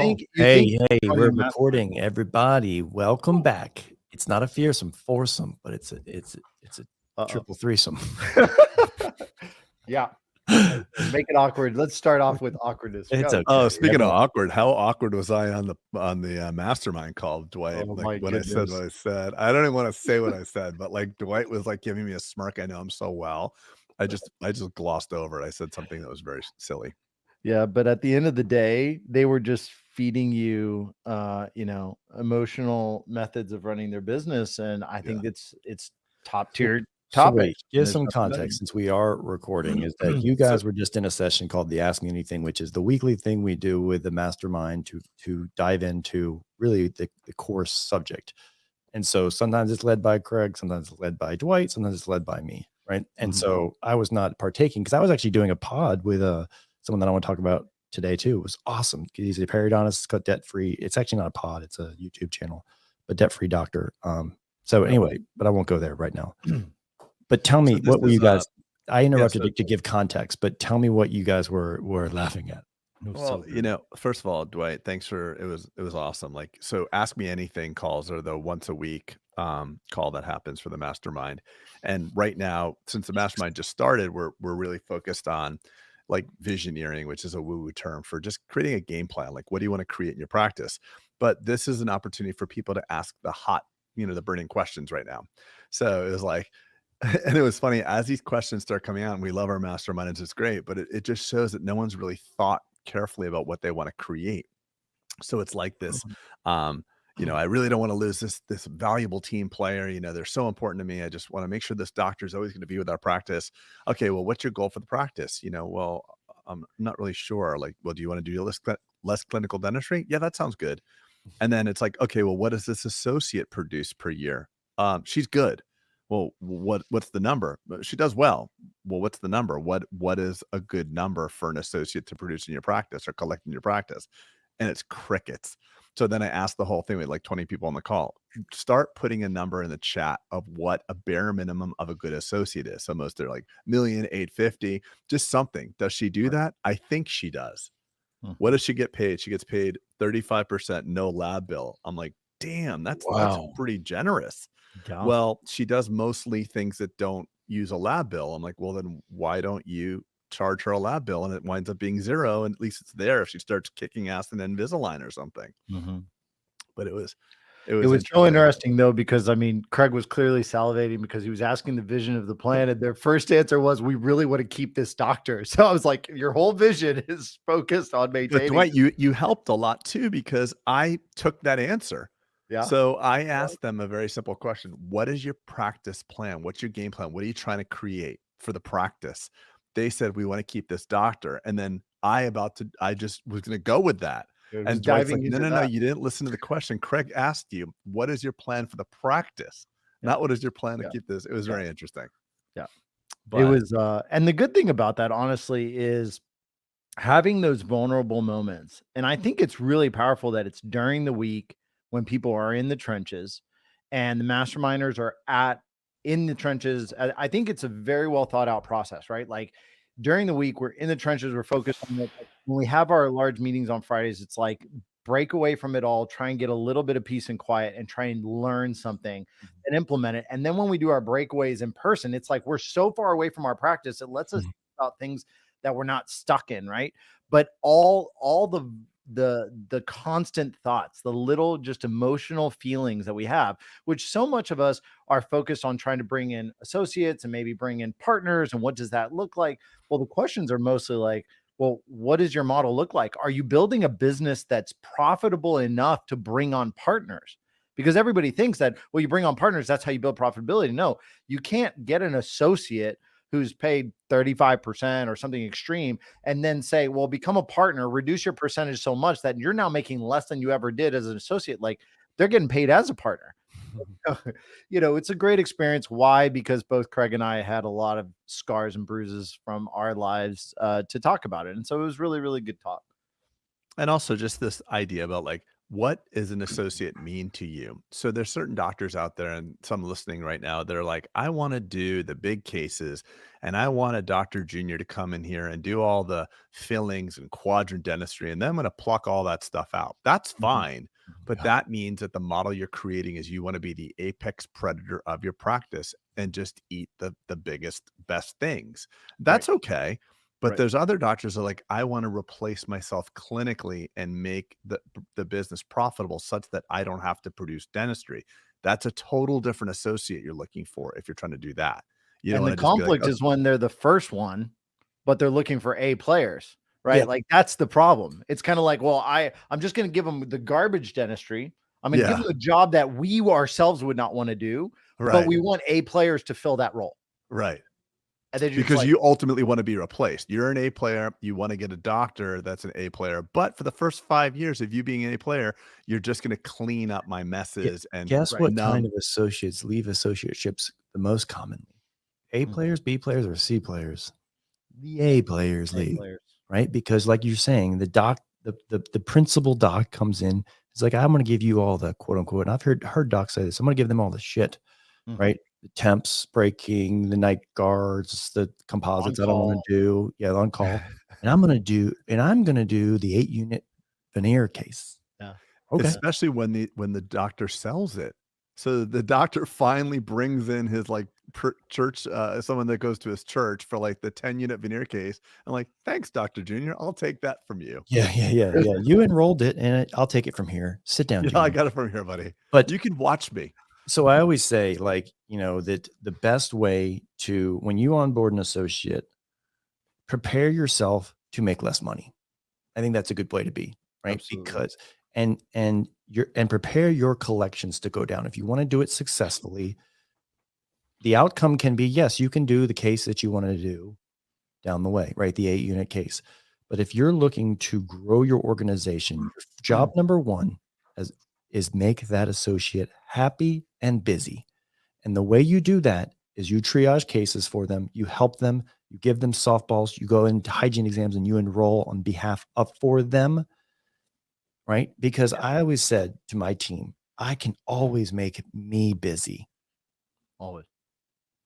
call. Hey, we're recording. Everybody, welcome back. It's not a fearsome foursome, but it's a triple threesome. Yeah. Make it awkward. Let's start off with awkwardness. It's okay. Oh, speaking of awkward, how awkward was I on the mastermind call, Dwight? Oh, like when goodness. I said what I said, I don't even want to say what I said, but like Dwight was like giving me a smirk. I know him so well. I just glossed over it. I said something that was very silly. Yeah, but at the end of the day, they were just feeding you, emotional methods of running their business, and I think it's top tier topic. Wait, give some context since we are recording. Is that you guys were just in a session called the Ask Me Anything, which is the weekly thing we do with the mastermind to dive into really the course subject. And so sometimes it's led by Craig, sometimes it's led by Dwight, sometimes it's led by me, right? And so I was not partaking because I was actually doing a pod with someone that I want to talk about today too. It was awesome. He's a periodontist, it's called Debt Free. It's actually not a pod, it's a YouTube channel, but Debt Free Doctor. So anyway, but I won't go there right now. But tell me, what were you guys? I interrupted to give context, but tell me what you guys were laughing at. Well, first of all, Dwight, thanks for it was awesome. Like, so Ask Me Anything calls are the once a week call that happens for the mastermind. And right now, since the mastermind just started, we're really focused on like visioneering, which is a woo-woo term for just creating a game plan. Like, what do you want to create in your practice? But this is an opportunity for people to ask the hot, the burning questions right now. So it was like, and it was funny as these questions start coming out, and we love our masterminds, it's great, but it just shows that no one's really thought carefully about what they want to create. So it's like this, I really don't want to lose this valuable team player. They're so important to me. I just want to make sure this doctor is always going to be with our practice. Okay, well, what's your goal for the practice? Well, I'm not really sure. Like, well, do you want to do less clinical dentistry? Yeah, that sounds good. And then it's like, okay, well, what does this associate produce per year? She's good. Well, what's the number? She does well. Well, what's the number? What is a good number for an associate to produce in your practice or collect in your practice? And it's crickets. So then I asked the whole thing with like 20 people on the call. Start putting a number in the chat of what a bare minimum of a good associate is. So most are like 1,850,000, just something. Does she do that? I think she does. What does she get paid? She gets paid 35% no lab bill. I'm like, damn, that's pretty generous. Yeah. Well, she does mostly things that don't use a lab bill. I'm like, well, then why don't you charge her a lab bill and it winds up being zero? And at least it's there if she starts kicking ass in Invisalign or something. But it was so interesting though, because Craig was clearly salivating because he was asking the vision of the plan, and their first answer was, we really want to keep this doctor. So I was like, your whole vision is focused on maintaining. But Dwight, you helped a lot too, because I took that answer. Yeah. So I asked them a very simple question. What is your practice plan? What's your game plan? What are you trying to create for the practice? They said, we want to keep this doctor. And then I just was going to go with that. And Dwight's like, no, you didn't listen to the question. Craig asked you, what is your plan for the practice? Not what is your plan to keep this? It was very interesting. Yeah. But it was, and the good thing about that, honestly, is having those vulnerable moments. And I think it's really powerful that it's during the week when people are in the trenches and the masterminders are in the trenches. I think it's a very well thought out process, right? Like during the week, we're in the trenches, we're focused on it. When we have our large meetings on Fridays, it's like break away from it all, try and get a little bit of peace and quiet and try and learn something and implement it. And then when we do our breakaways in person, it's like we're so far away from our practice, it lets us think about things that we're not stuck in, right? But all the constant thoughts, the little just emotional feelings that we have, which so much of us are focused on trying to bring in associates and maybe bring in partners. And what does that look like? Well, the questions are mostly like, well, what does your model look like? Are you building a business that's profitable enough to bring on partners? Because everybody thinks that, well, you bring on partners, that's how you build profitability. No, you can't get an associate who's paid 35% or something extreme and then say, well, become a partner, reduce your percentage so much that you're now making less than you ever did as an associate. Like they're getting paid as a partner. It's a great experience. Why? Because both Craig and I had a lot of scars and bruises from our lives to talk about it. And so it was really, really good talk. And also just this idea about like, what does an associate mean to you? So there's certain doctors out there and some listening right now. They're like, I want to do the big cases and I want a doctor junior to come in here and do all the fillings and quadrant dentistry. And then I'm going to pluck all that stuff out. That's Mhm. fine. But Yeah. that means that the model you're creating is you want to be the apex predator of your practice and just eat the biggest, best things. Right. That's okay. But Right. there's other doctors that are like, I want to replace myself clinically and make the business profitable such that I don't have to produce dentistry. That's a total different associate you're looking for if you're trying to do that. You don't And the want to just be like, conflict is when they're the first one, but they're looking for A players, Yeah. right? Like that's the problem. It's kind of like, well, I'm just going to give them the garbage dentistry. I'm going to give yeah, them a job that we ourselves would not want to do, but right, we want A players to fill that role. right. And they're just Because like, you ultimately want to be replaced. You're an A player. You want to get a doctor that's an A player. But for the first 5 years of you being an A player, you're just going to clean up my messes and Guess right. what kind numb. of associates leave associateships the most commonly? A Mhm. players, B players, or C players? The A players A leave, players. right? Because like you're saying, the principal doc comes in. It's like, I'm going to give you all the quote unquote. And I've heard docs say this. I'm going to give them all the shit, Mhm. right? The temps, breaking, the night guards, the composites. I don't want to do. Yeah, on call. And I'm going to do the 8-unit veneer case. Yeah. Okay. Especially when the doctor sells it. So the doctor finally brings in his like church, someone that goes to his church for like the 10-unit veneer case. I'm like, thanks, Dr. Junior. I'll take that from you. Yeah. You enrolled it, and I'll take it from here. Sit down, Yeah, Junior. I got it from here, buddy. But You can watch me. so I always say, like, that the best way to, when you onboard an associate, prepare yourself to make less money. I think that's a good way to be, right? Absolutely. Because and prepare your collections to go down. If you want to do it successfully, the outcome can be, yes, you can do the case that you want to do down the way, right? The 8-unit case. But if you're looking to grow your organization, your job number one is make that associate happy and busy. And the way you do that is you triage cases for them, you help them, you give them softballs, you go into hygiene exams, and you enroll on behalf of for them, right? Because I always said to my team, I can always make me busy. Always.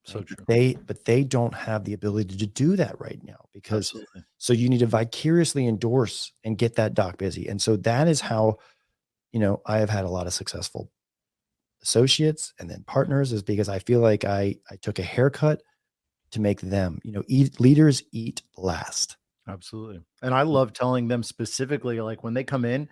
So Right? true. But they don't have the ability to do that right now, because Absolutely. so you need to vicariously endorse and get that doc busy. And so that is how, I have had a lot of successful associates and then partners, is because I feel like I took a haircut to make them, leaders eat last. Absolutely. And I love telling them specifically, like when they come in,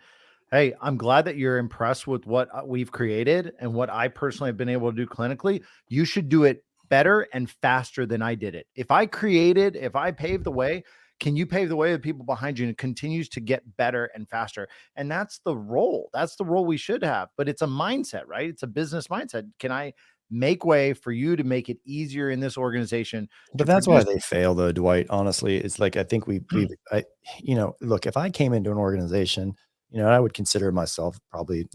hey, I'm glad that you're impressed with what we've created and what I personally have been able to do clinically. You should do it better and faster than I did it. If I paved the way, can you pave the way of people behind you, and it continues to get better and faster? And that's the role. That's the role we should have. But it's a mindset, right? It's a business mindset. Can I make way for you to make it easier in this organization to But that's why produce? they fail, though, Dwight. Honestly, it's like, I think look, if I came into an organization, I would consider myself probably,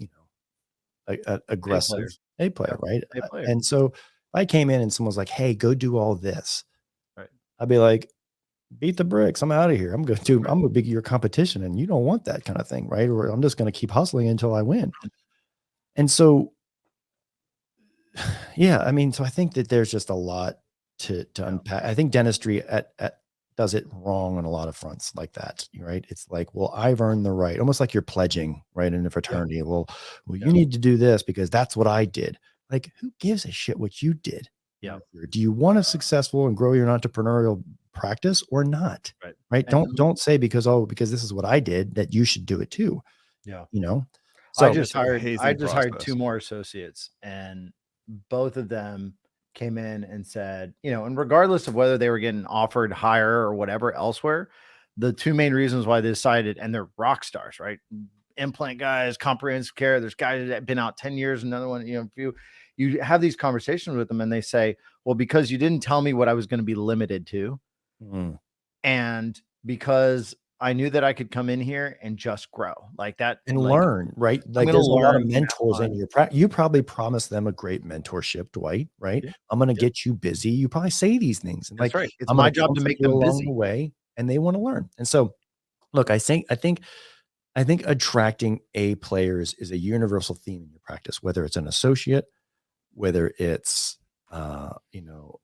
a aggressive players. A player, right? A player. And so if I came in and someone was like, "Hey, go do all this," Right. I'd be like, "Beat the bricks! I'm out of here. I'm gonna be your competition, and you don't want that kind of thing, right? Or I'm just gonna keep hustling until I win." And so, yeah, I mean, so I think that there's just a lot to unpack. I think dentistry does it wrong on a lot of fronts like that, right? It's like, well, I've earned the right, almost like you're pledging, right, in a fraternity. Well, you need to do this because that's what I did. Like, who gives a shit what you did? Yeah. Do you want a successful and grow your entrepreneurial practice or not? Right. Right. And Don't say because this is what I did that you should do it too. yeah. So I just hired process. 2 more associates, and both of them came in and said, and regardless of whether they were getting offered higher or whatever elsewhere, the 2 main reasons why they decided, and they're rock stars, right? Implant guys, comprehensive care. There's guys that have been out 10 years. Another one, if you have these conversations with them and they say, well, because you didn't tell me what I was going to be limited to. And because I knew that I could come in here and just grow like that and like, learn, right? Like, there's a lot of mentors in your practice. You probably promised them a great mentorship, Dwight, right? Yeah. I'm going to get you busy. You probably say these things, and That's like, right. It's I'm my gonna job to comfort make you them along busy. the way, and they want to learn. And so, look, I think I think attracting A players is a universal theme in your practice, whether it's an associate, whether it's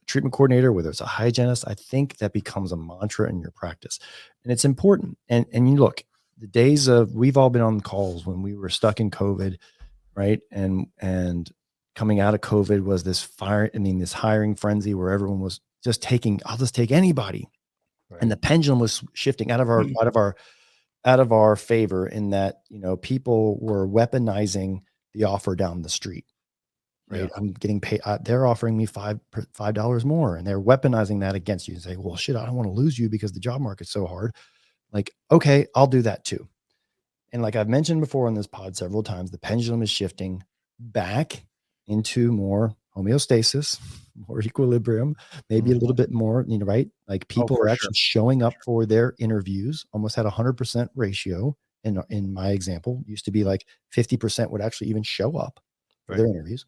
treatment coordinator, whether it's a hygienist. I think that becomes a mantra in your practice, and it's important. And you look, the days of, we've all been on calls when we were stuck in COVID, right? And coming out of COVID was this this hiring frenzy where everyone was just taking, I'll just take anybody. Right. And the pendulum was shifting out of our favor, in that, people were weaponizing the offer down the street. Right. Yeah. I'm getting paid. They're offering me $5 more, and they're weaponizing that against you and say, well, shit, I don't want to lose you because the job market's so hard. Like, okay, I'll do that too. And like I've mentioned before on this pod several times, the pendulum is shifting back into more homeostasis, more equilibrium, maybe a little bit more, right? Like people are actually showing up for their interviews, almost at 100% ratio. In my example, used to be like 50% would actually even show up for their interviews.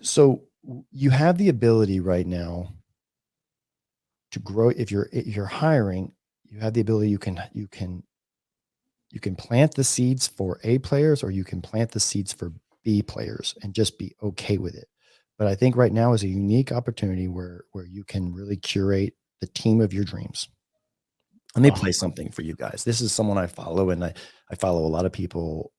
So you have the ability right now to grow. If you're hiring, you have the ability, you can plant the seeds for A players, or you can plant the seeds for B players and just be okay with it. But I think right now is a unique opportunity where you can really curate the team of your dreams. Let me play something for you guys. This is someone I follow, and I follow a lot of people,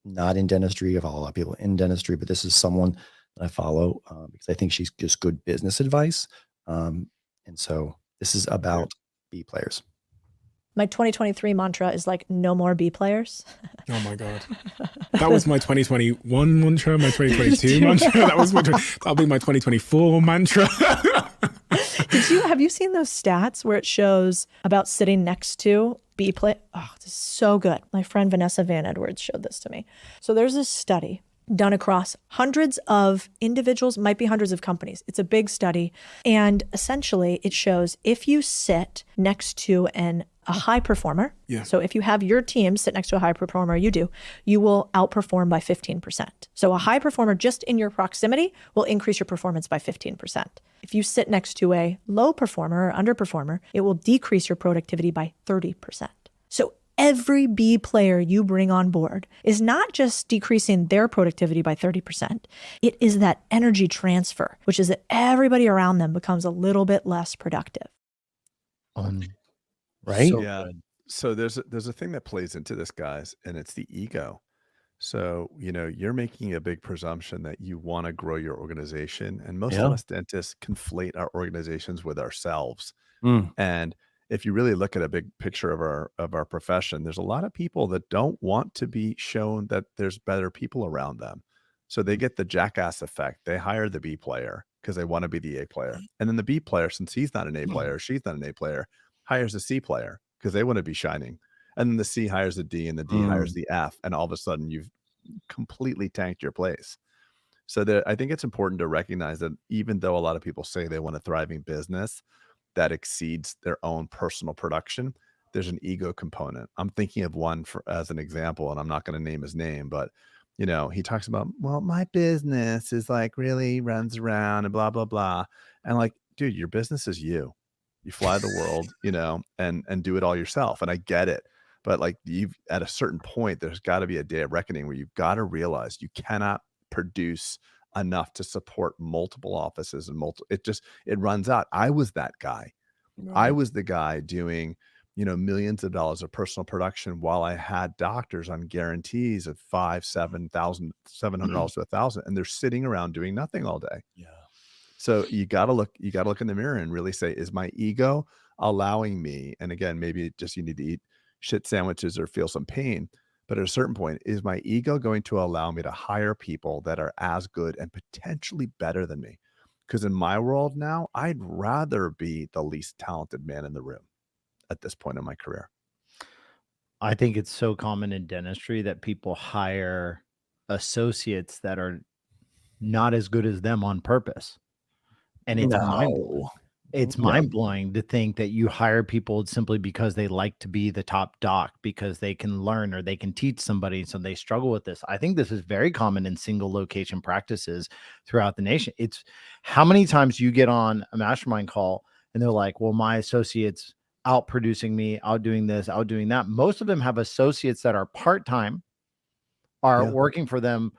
not in dentistry. I follow a lot of people in dentistry, but this is someone that I follow because I think she's just good business advice. And so this is about B players. My 2023 mantra is like, no more B players. Oh my God. That was my 2021 mantra, my 2022 mantra. That'll be my 2024 mantra. Have you seen those stats where it shows about sitting next to B play? Oh, this is so good. My friend Vanessa Van Edwards showed this to me. So there's this study done across hundreds of individuals, might be hundreds of companies. It's a big study. And essentially it shows if you sit next to a high performer. Yeah. So if you have your team sit next to a high performer, you will outperform by 15%. So a high performer just in your proximity will increase your performance by 15%. If you sit next to a low performer or underperformer, it will decrease your productivity by 30%. So every B player you bring on board is not just decreasing their productivity by 30%. It is that energy transfer, which is that everybody around them becomes a little bit less productive. Right? So, yeah. So there's a thing that plays into this, guys, and it's the ego. So, you're making a big presumption that you want to grow your organization, and most of us dentists conflate our organizations with ourselves. And if you really look at a big picture of our profession, there's a lot of people that don't want to be shown that there's better people around them. So they get the jackass effect. They hire the B player because they want to be the A player. And then the B player, since he's not an A player, she's not an A player, hires a C player because they want to be shining. And then the C hires the D, and the D hires the F. And all of a sudden you've completely tanked your place. So I think it's important to recognize that even though a lot of people say they want a thriving business that exceeds their own personal production, there's an ego component. I'm thinking of one as an example, and I'm not going to name his name, but he talks about, well, my business is like really runs around and blah, blah, blah. And like, dude, your business is you. You fly the world, and do it all yourself. And I get it. But like at a certain point, there's got to be a day of reckoning where you've got to realize you cannot produce enough to support multiple offices and it runs out. I was that guy. Right. I was the guy doing, millions of dollars of personal production while I had doctors on guarantees of $700 to $1,000, and they're sitting around doing nothing all day. Yeah. So you got to look in the mirror and really say, is my ego allowing me? And again, maybe just you need to eat shit sandwiches or feel some pain. But at a certain point, is my ego going to allow me to hire people that are as good and potentially better than me? Because in my world now, I'd rather be the least talented man in the room at this point in my career. I think it's so common in dentistry that people hire associates that are not as good as them on purpose. And it's mind-blowing to think that you hire people simply because they like to be the top doc, because they can learn or they can teach somebody, so they struggle with this. I think this is very common in single location practices throughout the nation. It's how many times you get on a mastermind call and they're like, well, my associates, out producing me, out doing this, out doing that. Most of them have associates that are part-time, are working for them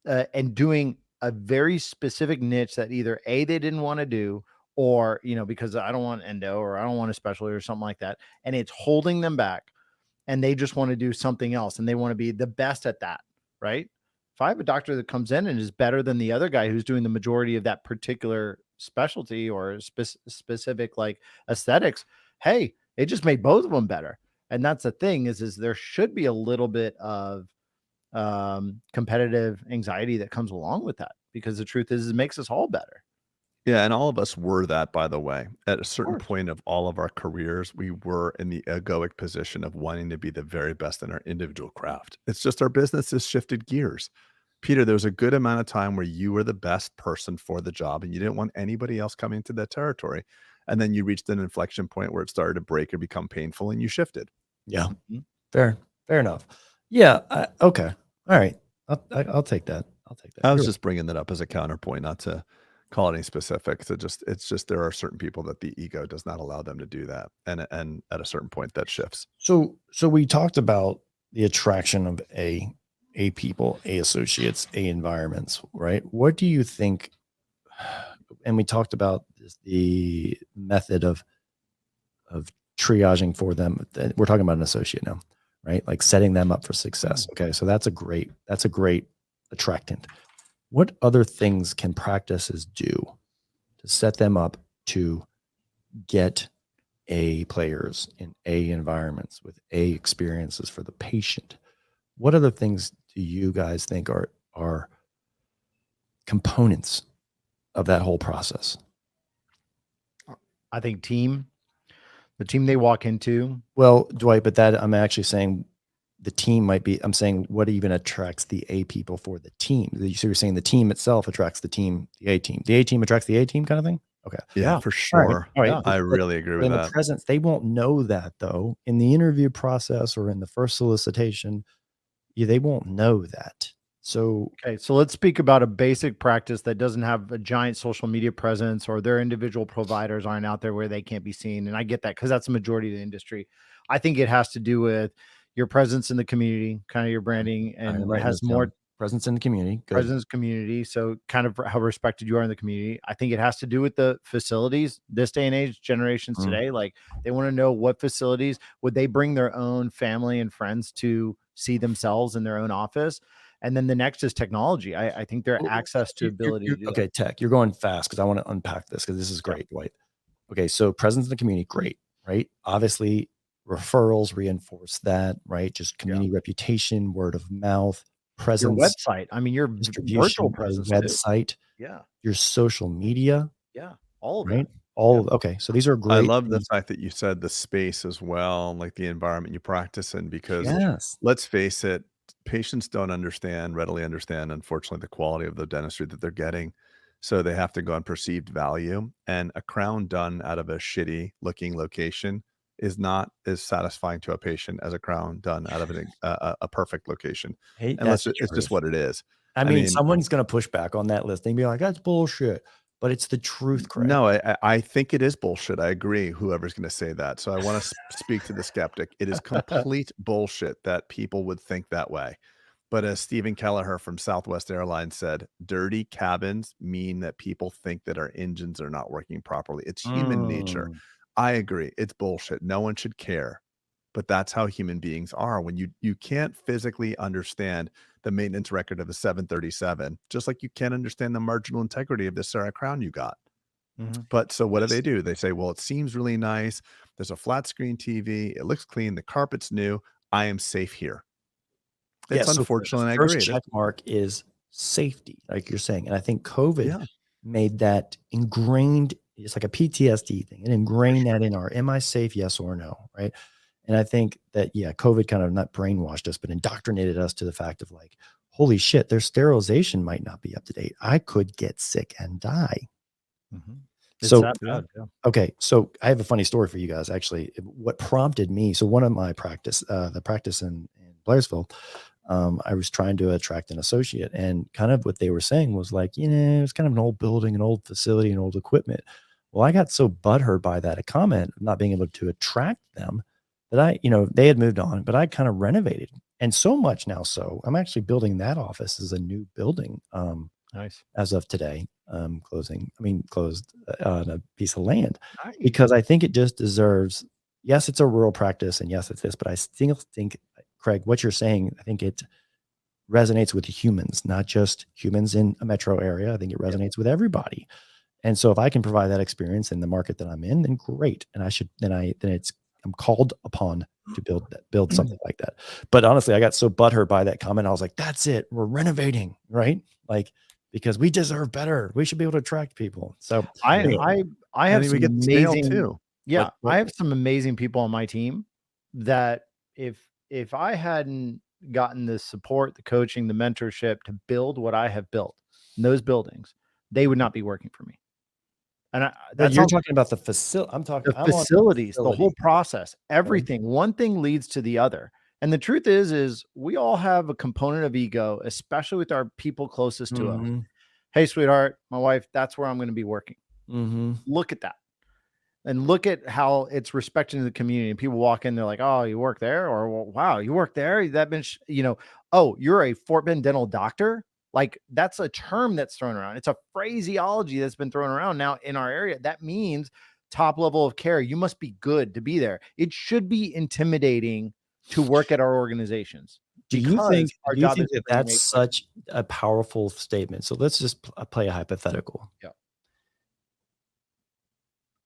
and doing a very specific niche that either A, they didn't want to do, or, because I don't want endo or I don't want a specialty or something like that. And it's holding them back, and they just want to do something else, and they want to be the best at that. Right. If I have a doctor that comes in and is better than the other guy who's doing the majority of that particular specialty or specific like aesthetics, hey, it just made both of them better. And that's the thing is there should be a little bit of competitive anxiety that comes along with that, because the truth is it makes us all better. Yeah, and all of us were that, by the way. At a certain point of all of our careers, we were in the egoic position of wanting to be the very best in our individual craft. It's just our business has shifted gears. Peter, there was a good amount of time where you were the best person for the job and you didn't want anybody else coming into that territory. And then you reached an inflection point where it started to break or become painful, and you shifted. Yeah. Fair enough. Yeah. Okay. All right. I'll take that. I was just bringing that up as a counterpoint, not to call it any specifics. It's just there are certain people that the ego does not allow them to do that, and at a certain point that shifts. So we talked about the attraction of A people, A associates, A environments, right? What do you think? And we talked about the method of triaging for them. We're talking about an associate now, right? Like setting them up for success. Okay, so that's a great attractant. What other things can practices do to set them up to get A players in A environments with A experiences for the patient? What other things do you guys think are components of that whole process? I think the team they walk into. Well, Dwight, but that I'm actually saying the team might be, I'm saying what even attracts the A people for the team. So you're saying the team itself attracts the team, the A team. The A team attracts the A team kind of thing? Okay. Yeah, for sure. All right. Yeah. I really agree with that. In the presence, they won't know that though. In the interview process or in the first solicitation, they won't know that. So, okay. So let's speak about a basic practice that doesn't have a giant social media presence, or their individual providers aren't out there where they can't be seen. And I get that, because that's the majority of the industry. I think it has to do with your presence in the community, kind of your branding, and it has more presence in the community. Presence community. So kind of how respected you are in the community. I think it has to do with the facilities this day and age, generations today. Like, they want to know what facilities would they bring their own family and friends to see themselves in their own office. And then the next is technology. I think their access to ability to do okay, tech. You're going fast because I want to unpack this, because this is great, Dwight. Okay, so presence in the community, great, right? Obviously, referrals reinforce that, right? Just community reputation, word of mouth, presence. Your website. I mean, your virtual presence, website. Too. Yeah. Your social media. Yeah. All of right. that. Okay, so these are great. I love the fact that you said the space as well, like the environment you practice in, because let's face it, patients don't readily understand, unfortunately, the quality of the dentistry that they're getting. So they have to go on perceived value, and a crown done out of a shitty looking location is not as satisfying to a patient as a crown done out of a perfect location. Hey, it's just what it is. I mean, someone's going to push back on that list and be like, that's bullshit. But it's the truth, Craig. No, I think it is bullshit. I agree. Whoever's going to say that. So I want to speak to the skeptic. It is complete bullshit that people would think that way. But as Stephen Kelleher from Southwest Airlines said, dirty cabins mean that people think that our engines are not working properly. It's human nature. I agree. It's bullshit. No one should care. But that's how human beings are. When you can't physically understand the maintenance record of a 737, just like you can't understand the marginal integrity of this Sarah crown you got. But so what do? They say, well, it seems really nice. There's a flat screen TV. It looks clean. The carpet's new. I am safe here. It's unfortunate. The first check mark is safety, like you're saying. And I think COVID made that ingrained. It's like a PTSD thing. It ingrained that in our, am I safe? Yes or no. Right. And I think that, COVID kind of not brainwashed us, but indoctrinated us to the fact of like, holy shit, their sterilization might not be up to date. I could get sick and die. So, okay. So I have a funny story for you guys. Actually, what prompted me. So one of my the practice in Blairsville, I was trying to attract an associate, and kind of what they were saying was like, it's kind of an old building, an old facility, and old equipment. Well, I got so butthurt by that, a comment of not being able to attract them that they had moved on, but I kind of renovated. And so much now. So I'm actually building that office as a new building. Nice. As of today, closed on a piece of land Nice. because I think it just deserves, yes, it's a rural practice and yes, it's this, but I still think, Craig, what you're saying, I think it resonates with humans, not just humans in a metro area. I think it resonates with everybody. And so if I can provide that experience in the market that I'm in, then great. And I'm called upon to build something like that. But honestly, I got so butthurt by that comment. I was like, that's it. We're renovating, right? Like, because we deserve better. We should be able to attract people. So I have we some get the snail amazing too. Yeah, I have some amazing people on my team that if I hadn't gotten the support, the coaching, the mentorship to build what I have built in those buildings, they would not be working for me. And you're talking about the facility. I'm talking the facilities, the whole process, everything. One thing leads to the other. And the truth is we all have a component of ego, especially with our people closest to us. Hey, sweetheart, my wife, that's where I'm going to be working. Look at that. And look at how it's respected in the community. And people walk in, they're like, oh, you work there? Or, well, wow, you work there? That means, oh, you're a Fort Bend dental doctor? Like, that's a term that's thrown around. It's a phraseology that's been thrown around now in our area. That means top level of care. You must be good to be there. It should be intimidating to work at our organizations. Do you think that's such a powerful statement? So let's just play a hypothetical. Yeah.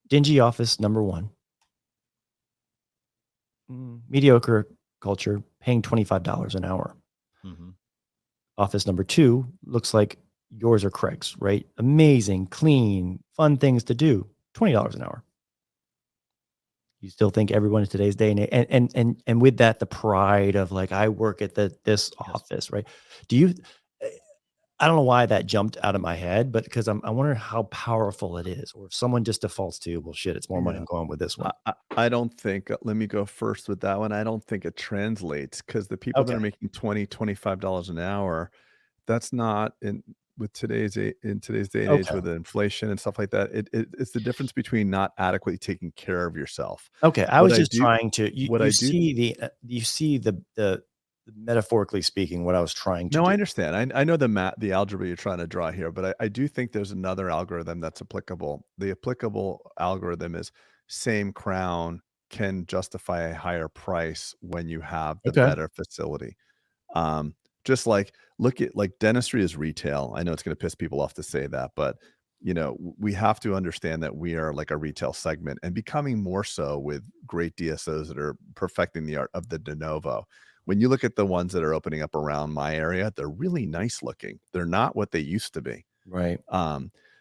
Dingy office, number one. Mediocre culture, paying $25 an hour. Office number two looks like yours or Craig's, right? Amazing, clean, fun things to do. $20 an hour. You still think everyone in today's day and with that, the pride of like, I work at this office, right? I don't know why that jumped out of my head, but because I wonder how powerful it is, or if someone just defaults to, well, shit, it's more money. I'm going with this one. I don't think, let me go first with that one. I don't think it translates because the people that are making $20, $25 an hour, that's not in today's day and age with the inflation and stuff like that. It's the difference between not adequately taking care of yourself. Okay. I was just trying to, you see the metaphorically speaking, what I was trying to do. I understand. I know the algebra you're trying to draw here, but I do think there's another algorithm that's applicable. The applicable algorithm is same crown can justify a higher price when you have the better facility. Just like look at like dentistry is retail. I know it's going to piss people off to say that, but we have to understand that we are like a retail segment and becoming more so with great DSOs that are perfecting the art of the de novo. When you look at the ones that are opening up around my area, they're really nice looking. They're not what they used to be. Right.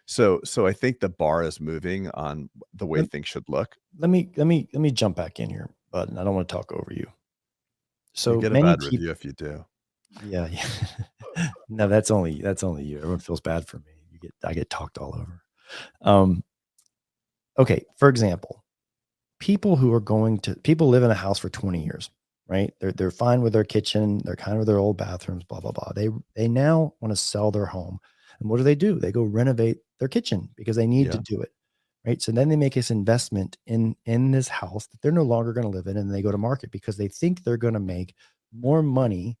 So I think the bar is moving on the way things should look. Let me jump back in here, but I don't want to talk over you. So you get a bad review if you do. Yeah. No, that's only you. Everyone feels bad for me. I get talked all over. Okay. For example, people live in a house for 20 years. Right. They're fine with their kitchen. They're kind of their old bathrooms, blah, blah, blah. They now want to sell their home. And what do? They go renovate their kitchen because they need to do it. Right. So then they make this investment in this house that they're no longer going to live in. And they go to market because they think they're going to make more money.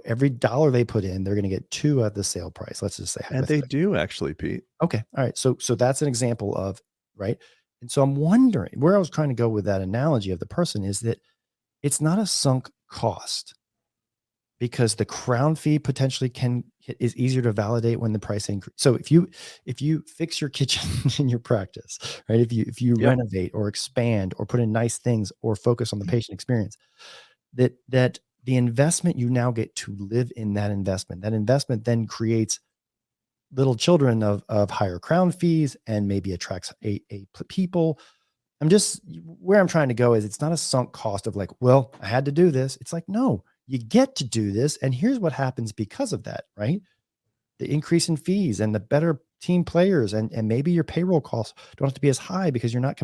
Every dollar they put in, they're going to get $2 at the sale price. Let's just say. And they do actually, Pete. Okay. All right. So that's an example of, right. And so I'm wondering where I was trying to go with that analogy of the person is that it's not a sunk cost because the crown fee potentially is easier to validate when the price increase. So if you fix your kitchen in your practice, right? If you renovate or expand or put in nice things or focus on the patient experience, that the investment you now get to live in that investment then creates little children of higher crown fees and maybe attracts a people. Where I'm trying to go is it's not a sunk cost of like, well, I had to do this. It's like, no, you get to do this. And here's what happens because of that, right? The increase in fees and the better team players and maybe your payroll costs don't have to be as high because you're not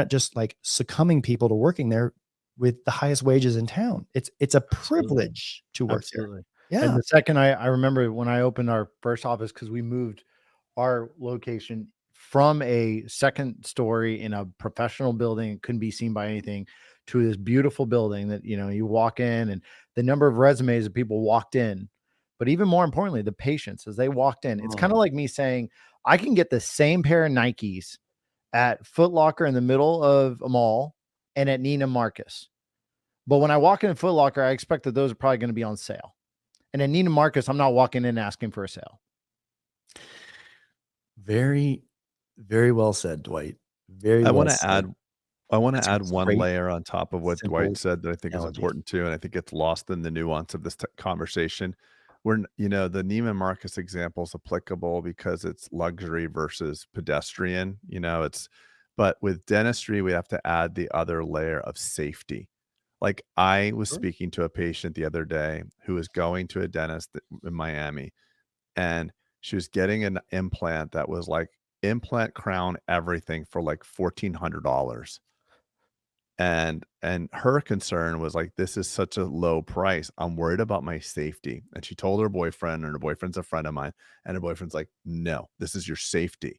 just like succumbing people to working there with the highest wages in town. It's a privilege to work there. Yeah. And the second I remember when I opened our first office, because we moved our location from a second story in a professional building, couldn't be seen by anything, to this beautiful building that, you know, you walk in and the number of resumes that people walked in, but even more importantly, the patients as they walked in. It's kind of like me saying, I can get the same pair of Nikes at Foot Locker in the middle of a mall and at Neiman Marcus. But when I walk in Foot Locker, I expect that those are probably going to be on sale. And at Neiman Marcus, I'm not walking in asking for a sale. Very, very well said, Dwight. Very I well want to said. add That's one great, layer on top of what simple Dwight said that I think is analogy. important too, and I think it's lost in the nuance of this conversation. You know, the Neiman Marcus example is applicable because it's luxury versus pedestrian. You know, but with dentistry, we have to add the other layer of safety. Like I was Sure. speaking to a patient the other day who was going to a dentist in Miami, and she was getting an implant that was like implant, crown, everything for like $1,400. And her concern was like, this is such a low price. I'm worried about my safety. And she told her boyfriend, and her boyfriend's a friend of mine, and her boyfriend's like, no, this is your safety.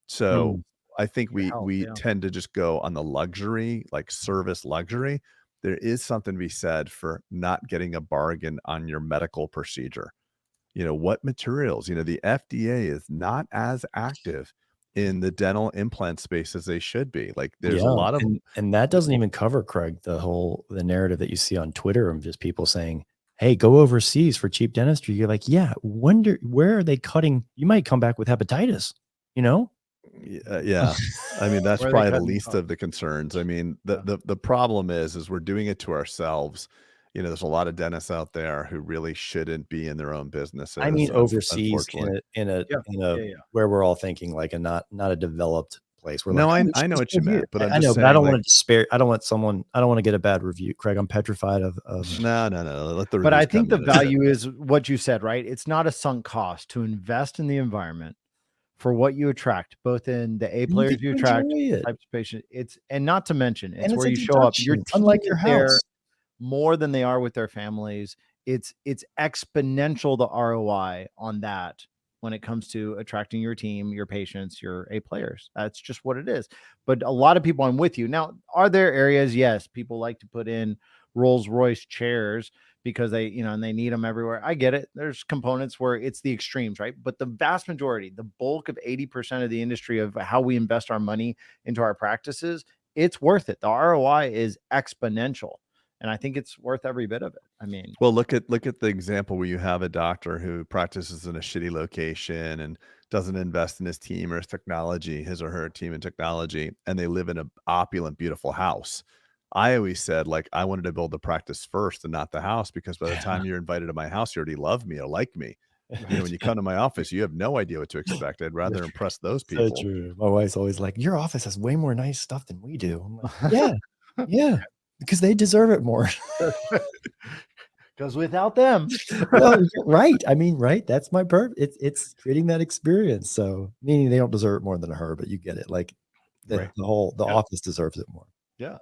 So I think we tend to just go on the luxury, like service luxury. There is something to be said for not getting a bargain on your medical procedure. You know, what materials, you know, the FDA is not as active in the dental implant space as they should be. Like there's a lot of, and that doesn't even cover, Craig, the narrative that you see on Twitter of just people saying, hey, go overseas for cheap dentistry. You're like, yeah, where are they cutting? You might come back with hepatitis, you know? yeah. I mean, that's Where are they probably the cutting least of the concerns. I mean, the problem is we're doing it to ourselves. You know, there's a lot of dentists out there who really shouldn't be in their own businesses. I mean, overseas unfortunately. in a where we're all thinking like a not a developed place. We're No, like, I know what you meant, but I'm I just know, saying, but I don't like, want to despair. I don't want to get a bad review, Craig. I'm petrified of no. Let the But I reviews think the come in. It's value is what you said, right? It's not a sunk cost to invest in the environment for what you attract, both in the A you players get you to attract, enjoy it. types of patient. And not to mention, And it's it's where a you show up. Your deduction, team unlike is your there house. more than they are with their families. It's exponential, the ROI on that when it comes to attracting your team, your patients, your A players. That's just what it is. But a lot of people, I'm with you. Now, are there areas? Yes, people like to put in Rolls Royce chairs because they, you know, and they need them everywhere. I get it. There's components where it's the extremes, right? But the vast majority, the bulk of 80% of the industry of how we invest our money into our practices, it's worth it. The ROI is exponential. And I think it's worth every bit of it. I mean, well, look at the example where you have a doctor who practices in a shitty location and doesn't invest in his team or his technology, his or her team and technology, and they live in an opulent, beautiful house. I always said, like, I wanted to build the practice first and not the house, because by the time you're invited to my house, you already love me or like me. You know, when you come to my office, you have no idea what to expect. I'd rather impress those So people. true. My wife's always like, your office has way more nice stuff than we do. I'm like, yeah, because they deserve it more. because without them, Well, right. I mean, right. That's my it's creating that experience. So meaning they don't deserve it more than her, but you get it. Like Right. the office deserves it more. Yeah.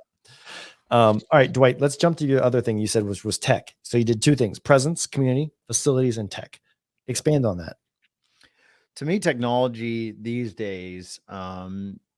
All right, Dwight, let's jump to your other thing you said was tech. So you did two things: presence, community, facilities, and tech. Expand on that. to me, technology these days,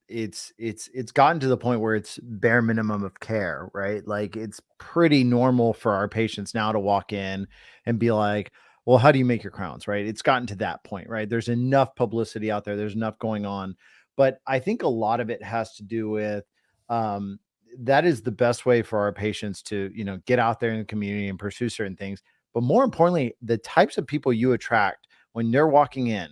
it's gotten to the point where it's bare minimum of care, right? Like it's pretty normal for our patients now to walk in and be like, well, how do you make your crowns, right? It's gotten to that point, right? There's enough publicity out there, there's enough going on. But I think a lot of it has to do with um that is the best way for our patients to, you know, get out there in the community and pursue certain things. But more importantly, the types of people you attract when they're walking in.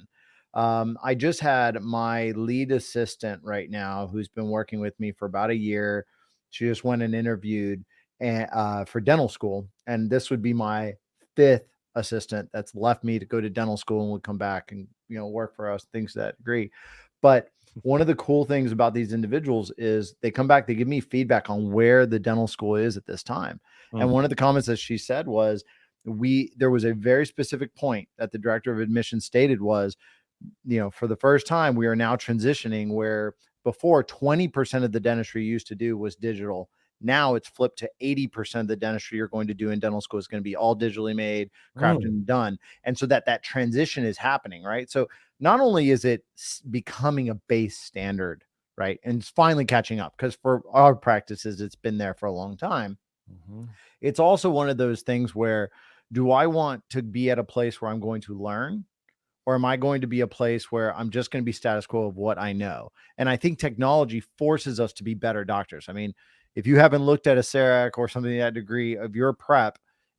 I just had my lead assistant right now who's been working with me for about a year. She just went and interviewed for dental school. And this would be my fifth assistant that's left me to go to dental school and would come back and, you know, work for us, things to that degree. But one of the cool things about these individuals is they come back, they give me feedback on where the dental school is at this time. And one of the comments that she said was, there was a very specific point that the director of admissions stated was, you know, for the first time, we are now transitioning where before 20% of the dentistry used to do was digital. Now it's flipped to 80% of the dentistry you're going to do in dental school is going to be all digitally made, crafted and done. And so that transition is happening, right? So not only is it becoming a base standard, right? And it's finally catching up, because for our practices, it's been there for a long time. It's also one of those things where, do I want to be at a place where I'm going to learn, or am I going to be a place where I'm just going to be status quo of what I know? And I think technology forces us to be better doctors. I mean, if you haven't looked at a CEREC or something to that degree of your prep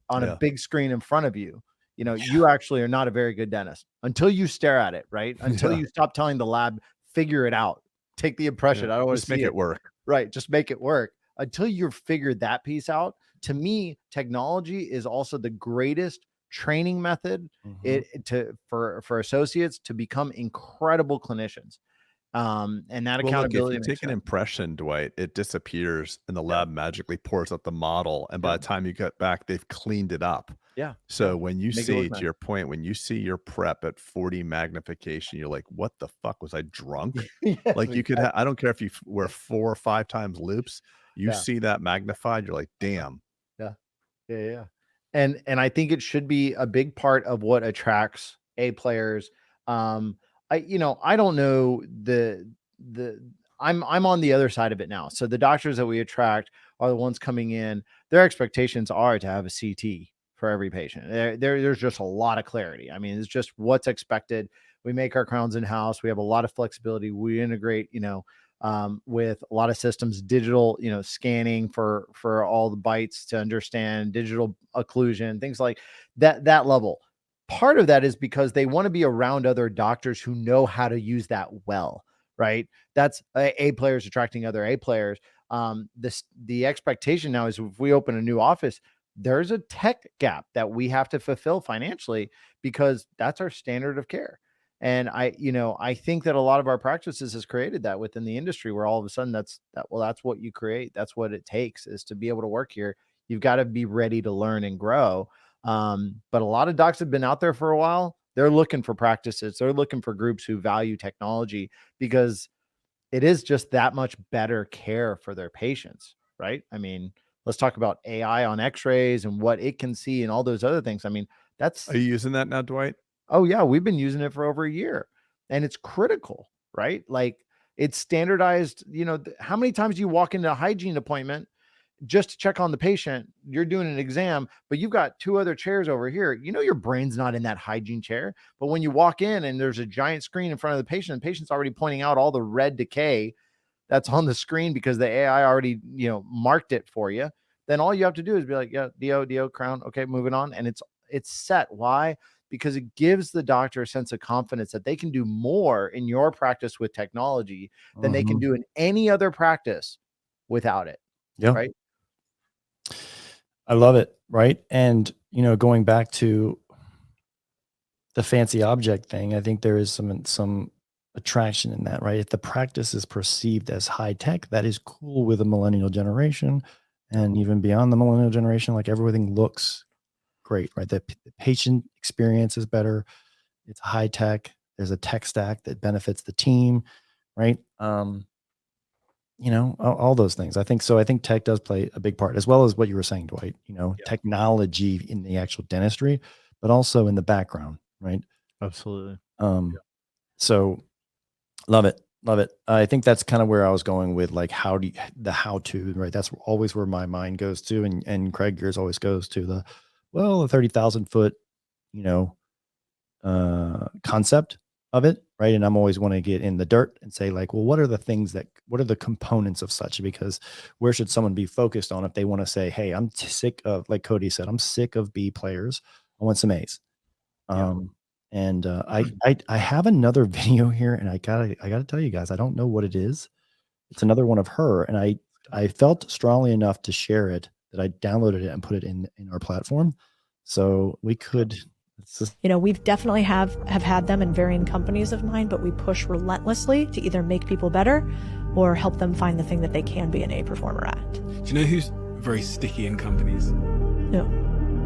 on a big screen in front of you, you actually are not a very good dentist until you stare at it, right? Until you stop telling the lab, figure it out, take the impression. I don't want to make see it work. Right. Just make it work. Until you've figured that piece out, to me, technology is also the greatest training method for associates to become incredible clinicians. And that accountability. If you take an impression, Dwight, it disappears and the lab magically pours out the model. And by the time you get back, they've cleaned it up. Yeah. So when you see, to your point, when you see your prep at 40 magnification, you're like, what the fuck, was I drunk? Like you could I don't care if you wear 4 or 5 times loops, you see that magnified, you're like, damn. Yeah. And I think it should be a big part of what attracts A players. I don't know I'm on the other side of it now. So the doctors that we attract are the ones coming in. Their expectations are to have a CT for every patient. There's just a lot of clarity. I mean, it's just what's expected. We make our crowns in-house. We have a lot of flexibility. We integrate, with a lot of systems, digital, scanning for all the bites to understand, digital occlusion, things like that level. Part of that is because they want to be around other doctors who know how to use that well, right? That's A players attracting other A players. The expectation now is, if we open a new office, there's a tech gap that we have to fulfill financially, because that's our standard of care. And I think that a lot of our practices has created that within the industry, where all of a sudden that's what you create. That's what it takes, is to be able to work here. You've got to be ready to learn and grow. But a lot of docs have been out there for a while. They're looking for practices. They're looking for groups who value technology, because it is just that much better care for their patients, right? I mean, let's talk about AI on x-rays and what it can see and all those other things. I mean, Are you using that now, Dwight? Oh yeah, we've been using it for over a year, and it's critical, right? Like, it's standardized. How many times do you walk into a hygiene appointment just to check on the patient? You're doing an exam, but you've got 2 other chairs over here. Your brain's not in that hygiene chair, but when you walk in and there's a giant screen in front of the patient's already pointing out all the red decay that's on the screen because the AI already, marked it for you. Then all you have to do is be like, yeah, DO, crown. Okay, moving on. And it's set. Why? Because it gives the doctor a sense of confidence that they can do more in your practice with technology than they can do in any other practice without it. Yeah. Right. I love it. Right. And, going back to the fancy object thing, I think there is some attraction in that, right? If the practice is perceived as high tech, that is cool with the millennial generation, and even beyond the millennial generation, like, everything looks great, right? The patient experience is better. It's high tech. There's a tech stack that benefits the team, right? All those things. I think tech does play a big part, as well as what you were saying, Dwight, technology in the actual dentistry, but also in the background, right? Absolutely. So love it. I think that's kind of where I was going with, like, how to, right? That's always where my mind goes to. And Craig, yours always goes to the 30,000 foot, concept of it, right? And I'm always want to get in the dirt and say, like, well, what are the components of such? Because where should someone be focused on if they want to say, hey, I'm sick of, like Cody said, I'm sick of B players. I want some A's. And I have another video here, and I gotta tell you guys, I don't know what it is. It's another one of her, and I felt strongly enough to share it that I downloaded it and put it in our platform. So we could, we've definitely have had them in varying companies of mine, but we push relentlessly to either make people better or help them find the thing that they can be an A performer at. Do you know who's very sticky in companies? No.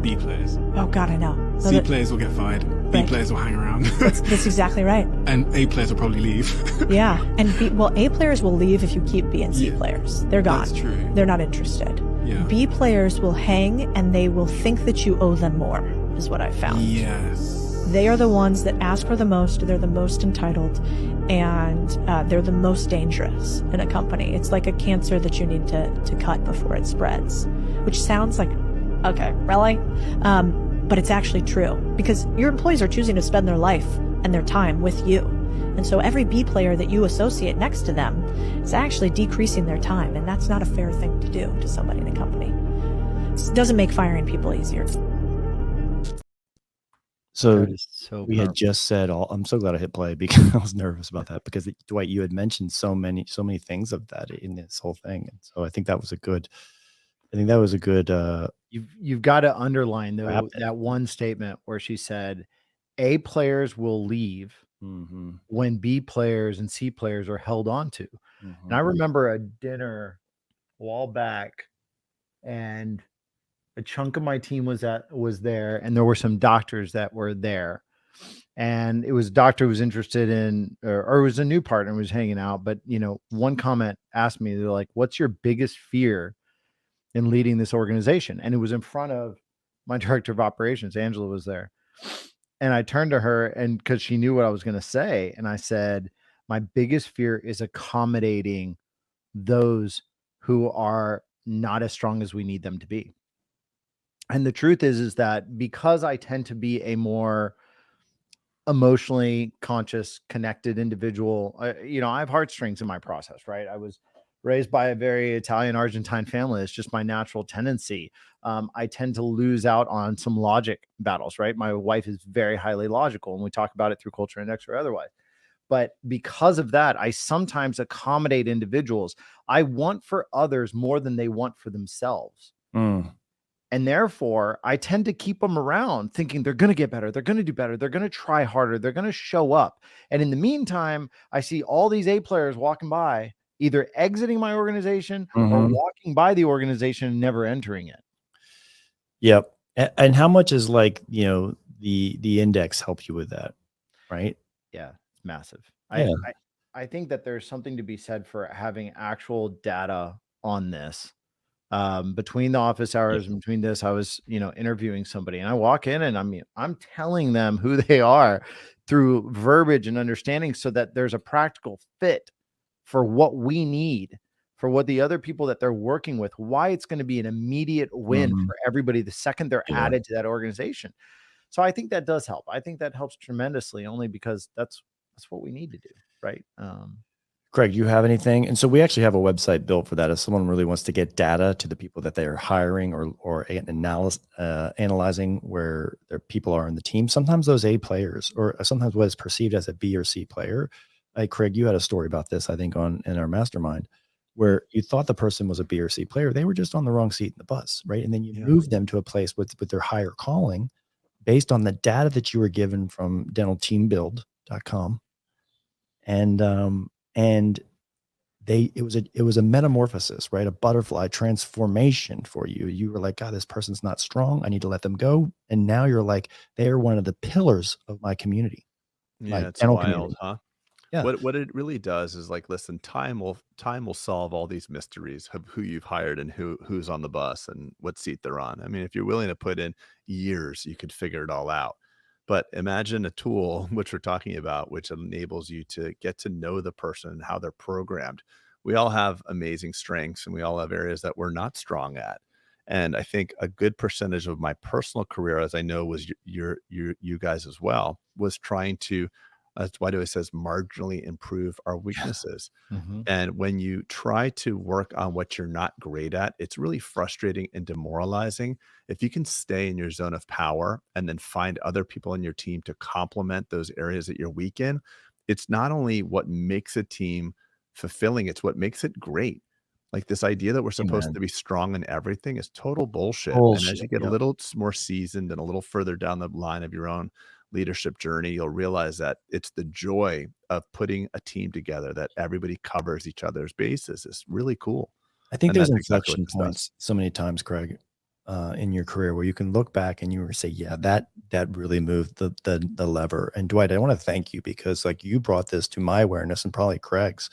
B players. Oh God, I know. C players will get fired. B Right. players will hang around. That's exactly right. And A players will probably leave. Yeah, and A players will leave if you keep B and C Yeah, players. They're gone. That's true. They're not interested. Yeah. B players will hang and they will think that you owe them more, is what I found. Yes. They are the ones that ask for the most, they're the most entitled, and they're the most dangerous in a company. It's like a cancer that you need to cut before it spreads, which sounds like, okay, really? But it's actually true, because your employees are choosing to spend their life and their time with you. And so every B player that you associate next to them is actually decreasing their time, and that's not a fair thing to do to somebody in a company. It doesn't make firing people easier. So That is so we had powerful. just said I'm so glad I hit play because I was nervous about that because Dwight, you had mentioned so many things of that in this whole thing. And so I think that was a good You've got to underline wrap though it. that one statement where she said A players will leave Mhm, when B players and C players are held on to. And I mhm. remember a dinner a while back, and a chunk of my team was there, and there were some doctors that were there. And it was a doctor who was interested in, or it was a new partner who was hanging out. But one comment asked me, they're like, "What's your biggest fear in leading this organization?" And it was in front of my director of operations. Angela was there. And I turned to her, and because she knew what I was going to say, and I said, "My biggest fear is accommodating those who are not as strong as we need them to be." And the truth is that because I tend to be a more emotionally conscious, connected individual, I have heartstrings in my process, right? I was raised by a very Italian Argentine family. It's just my natural tendency. I tend to lose out on some logic battles, right? My wife is very highly logical, and we talk about it through Culture Index or otherwise. But because of that, I sometimes accommodate individuals. I want for others more than they want for themselves. Mm. And therefore, I tend to keep them around thinking they're going to get better. They're going to do better. They're going to try harder. They're going to show up. And in the meantime, I see all these A players walking by, either exiting my organization or Mhm. walking by the organization and never entering it. Yep. And how much is the index help you with that, right? Yeah, it's massive. Yeah. I think that there's something to be said for having actual data on this. Between the office hours and between this, I was, interviewing somebody, and I walk in and I'm telling them who they are through verbiage and understanding so that there's a practical fit for what we need, for what the other people that they're working with, why it's going to be an immediate win Mhm. for everybody the second they're Yeah. added to that organization. So I think that does help. I think that helps tremendously, only because that's what we need to do, right? Craig, do you have anything? And so we actually have a website built for that. If someone really wants to get data to the people that they are hiring or analyzing where their people are in the team, sometimes those A players or sometimes what is perceived as a B or C player. Craig, you had a story about this, I think, in our mastermind, where you thought the person was a B or C player. They were just on the wrong seat in the bus, right? And then you moved them to a place with their higher calling based on the data that you were given from dentalteambuild.com. And it was a metamorphosis, right? A butterfly transformation for you. You were like, God, this person's not strong. I need to let them go. And now you're like, they are one of the pillars of my community. Yeah, my it's dental wild, community. huh? Yeah. What it really does is like, listen, time will solve all these mysteries of who you've hired and who's on the bus and what seat they're on. I mean, if you're willing to put in years, you could figure it all out. But imagine a tool, which we're talking about, which enables you to get to know the person and how they're programmed. We all have amazing strengths and we all have areas that we're not strong at. And I think a good percentage of my personal career, as I know was you guys as well, was trying to, as Dwight always says, marginally improve our weaknesses. Mhm. And when you try to work on what you're not great at, it's really frustrating and demoralizing. If you can stay in your zone of power and then find other people in your team to complement those areas that you're weak in, it's not only what makes a team fulfilling, it's what makes it great. Like this idea that we're supposed Amen. to be strong in everything is total bullshit. And as you Bullshit. get a Yep. little more seasoned and a little further down the line of your own leadership journey, you'll realize that it's the joy of putting a team together that everybody covers each other's bases is really cool. I think And there's that's exactly what inflection this does. points so many times, Craig. in your career where you can look back and you were say, yeah, that really moved the lever. And Dwight, I want to thank you because like you brought this to my awareness and probably Craig's,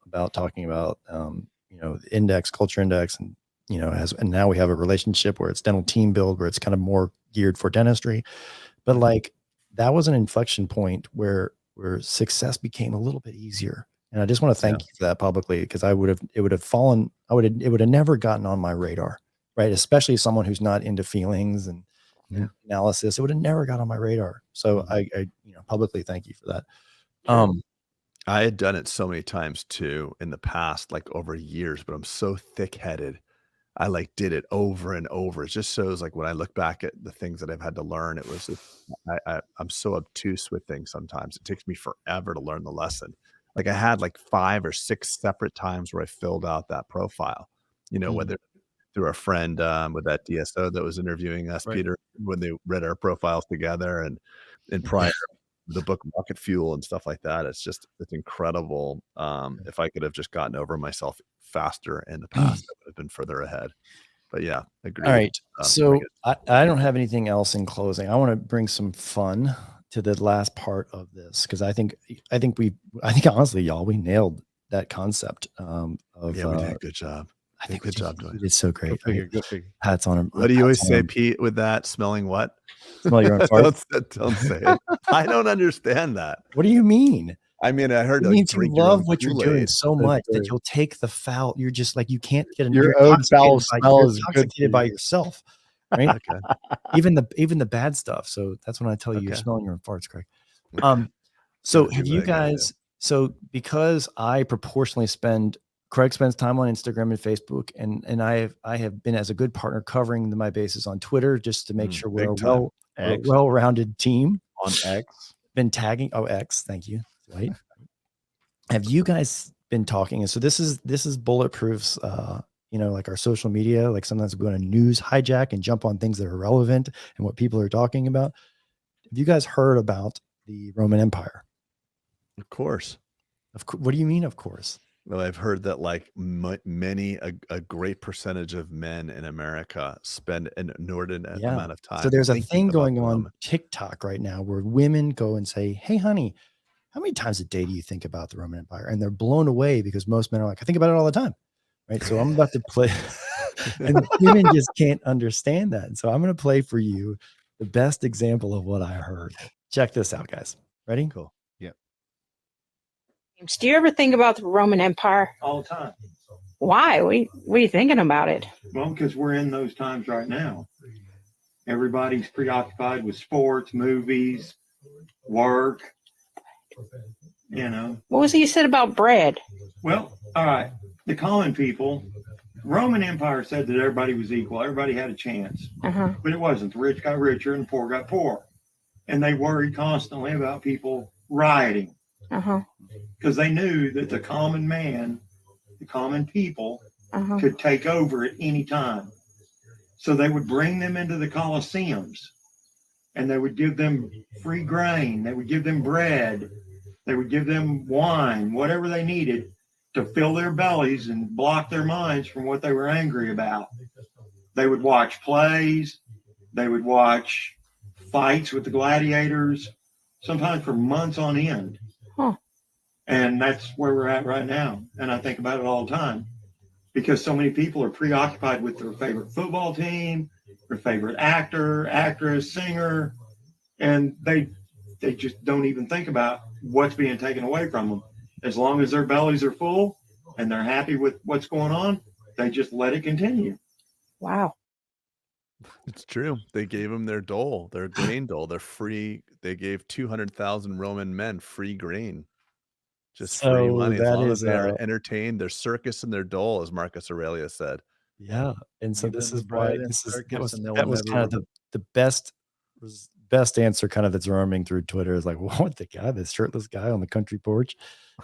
about talking about, the index, culture index, and, and now we have a relationship where it's dental team build, where it's kind of more geared for dentistry. But like that was an inflection point where success became a little bit easier. And I just want to thank you for that publicly, because it would have never gotten on my radar, right? Especially someone who's not into feelings and analysis. It would have never got on my radar. So I publicly thank you for that. I had done it so many times too in the past, like over years, but I'm so thick-headed. I like did it over and over. It just shows like when I look back at the things that I've had to learn, it was I'm so obtuse with things sometimes. It takes me forever to learn the lesson. Like I had like 5 or 6 separate times where I filled out that profile, whether through our friend with that DSO that was interviewing us, Right. Peter, when they read our profiles together, and prior the book Rocket Fuel and stuff like that. It's incredible. If I could have just gotten over myself faster in the past, I would have been further ahead. But yeah, agreed. All right. So I don't have anything else in closing. I want to bring some fun to the last part of this, because I think honestly, y'all, we nailed that concept. We did a good job. I think good job, Dwight. It's so great. Go figure. Hats on him. What do you always say, Pete, with that? Smelling what? Smell your own fart. Don't say it. I don't understand that. What do you mean? I mean, I heard it means you love what you're doing so much that you'll take the foul. You're just like, you can't get your own foul smell is intoxicated by yourself, right? Okay. Even the bad stuff. So that's when I tell you you're smelling your own farts, Craig. So have you guys? So because I proportionally Craig spends time on Instagram and Facebook, and I have been as a good partner covering my bases on Twitter just to make sure we're a well-rounded team. On X. Been tagging X, thank you, Dwight. Have you guys been talking? And so this is Bulletproof's like our social media, like sometimes we go on a news hijack and jump on things that are relevant and what people are talking about. Have you guys heard about the Roman Empire? Of course. What do you mean, of course? Well, I've heard that like a great percentage of men in America spend an inordinate amount of time. So there's a thing going on TikTok right now where women go and say, "Hey, honey, how many times a day do you think about the Roman Empire?" And they're blown away because most men are like, "I think about it all the time." Right. So I'm about to play, and women just can't understand that. And so I'm going to play for you the best example of what I heard. Check this out, guys. Ready? Cool. Do you ever think about the Roman Empire? All the time. Why? What are you thinking about it? Well, because we're in those times right now. Everybody's preoccupied with sports, movies, work, What was it you said about bread? Well, all right. The common people, Roman Empire said that everybody was equal. Everybody had a chance. But it wasn't. The rich got richer and the poor got poorer. And they worried constantly about people rioting. Because they knew that the common man, the common people, could take over at any time. So they would bring them into the Colosseums, and they would give them free grain. They would give them bread. They would give them wine, whatever they needed to fill their bellies and block their minds from what they were angry about. They would watch plays. They would watch fights with the gladiators, sometimes for months on end. And that's where we're at right now. And I think about it all the time because so many people are preoccupied with their favorite football team, their favorite actor, actress, singer, and they just don't even think about what's being taken away from them. As long as their bellies are full and they're happy with what's going on, they just let it continue. Wow. It's true. They gave them their dole, their grain dole. They're free. They gave 200,000 Roman men free grain. Just free money. As long as they're entertained, their circus and their dole, as Marcus Aurelius said. Yeah. And so this is why that was kind of the best answer kind of that's roaming through Twitter is like, what, the guy, this shirtless guy on the country porch?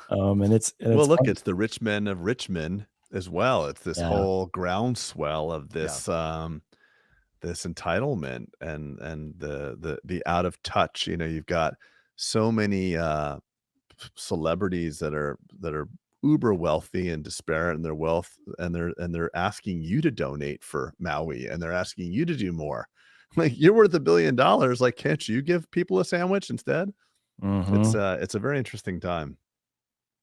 It's look, it's the rich men of Richmond as well. It's this whole groundswell of this this entitlement and the out of touch. You've got so many celebrities that are uber wealthy and disparate in their wealth, and they're asking you to donate for Maui, and they're asking you to do more. Like, you're worth $1 billion. Like, can't you give people a sandwich instead? It's a very interesting time.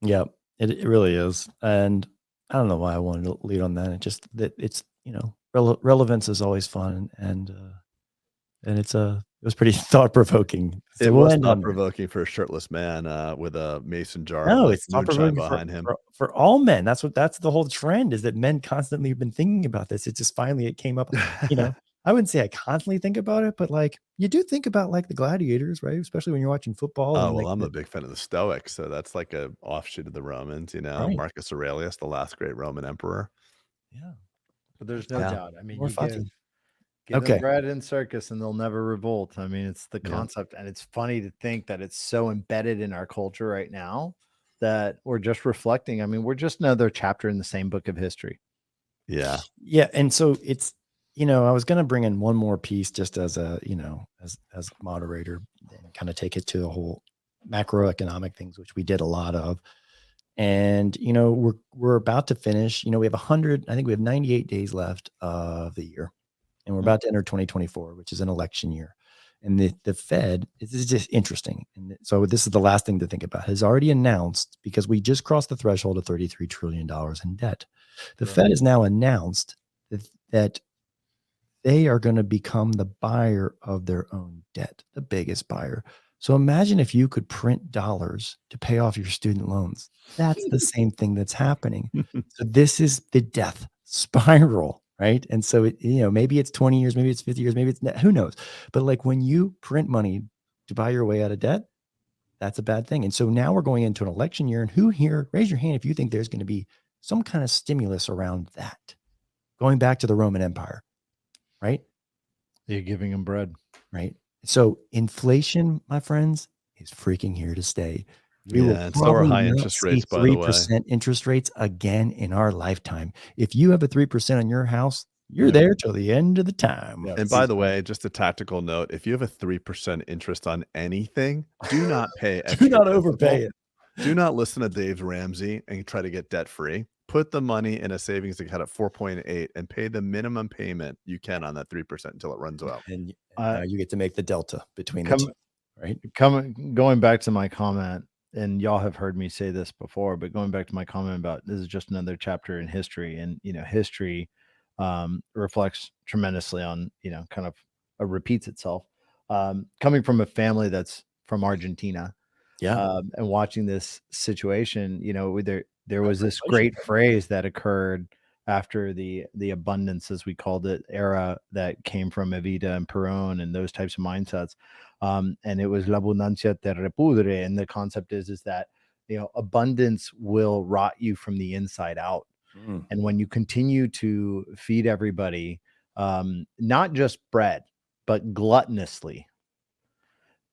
Yeah, it really is. And I don't know why I wanted to lead on that. It just that it's, relevance is always fun, and it was pretty thought provoking. It was thought provoking for a shirtless man with a mason jar of No, like it's thought moonshine provoking behind him. for all men. That's the whole trend, is that men constantly have been thinking about this. It just finally it came up. I wouldn't say I constantly think about it, but like you do think about like the gladiators, right? Especially when you're watching football. Oh, and, well, like, I'm a big fan of the Stoics, so that's like a offshoot of the Romans, right. Marcus Aurelius, the last great Roman emperor. Yeah. But there's no Yeah. doubt. I mean, More you fun. give Okay. them bread and circus and they'll never revolt. I mean, it's the Yeah. concept, and it's funny to think that it's so embedded in our culture right now that we're just reflecting. I mean, we're just another chapter in the same book of history. Yeah. Yeah. And so it's, I was going to bring in one more piece just as a, as moderator, and kind of take it to the whole macroeconomic things, which we did a lot of. And, we're about to finish, we have 100, I think we have 98 days left of the year, and we're about to enter 2024, which is an election year. And the Fed, this is just interesting. And so this is the last thing to think about, has already announced, because we just crossed the threshold of $33 trillion in debt. The Fed has now announced that they are going to become the buyer of their own debt, the biggest buyer. So imagine if you could print dollars to pay off your student loans. That's the same thing that's happening. So this is the death spiral, right? And so maybe it's 20 years, maybe it's 50 years, maybe it's who knows. But like when you print money to buy your way out of debt, that's a bad thing. And so now we're going into an election year, and who here, raise your hand if you think there's going to be some kind of stimulus around that. Going back to the Roman Empire, right? You're giving them bread. Right. So inflation, my friends, is freaking here to stay. We will it's lower probably high not interest see rates, by the way. 3% interest rates again in our lifetime. If you have a 3% on your house, you're there till the end of the time. And by the way, just a tactical note, if you have a 3% interest on anything, do not pay extra. Do not overpay it. Do not listen to Dave Ramsey and try to get debt free. Put the money in a savings account at 4.8 and pay the minimum payment you can on that 3% until it runs out. And you get to make the delta between the two, right? Going back to my comment, and y'all have heard me say this before, but going back to my comment about this is just another chapter in history, and history reflects tremendously on kind of repeats itself. Coming from a family that's from Argentina, and watching this situation, there was this great phrase that occurred after the abundance, as we called it, era that came from Evita and Perón and those types of mindsets. And it was la abundancia te repudre. And the concept is that, abundance will rot you from the inside out. And when you continue to feed everybody, not just bread, but gluttonously,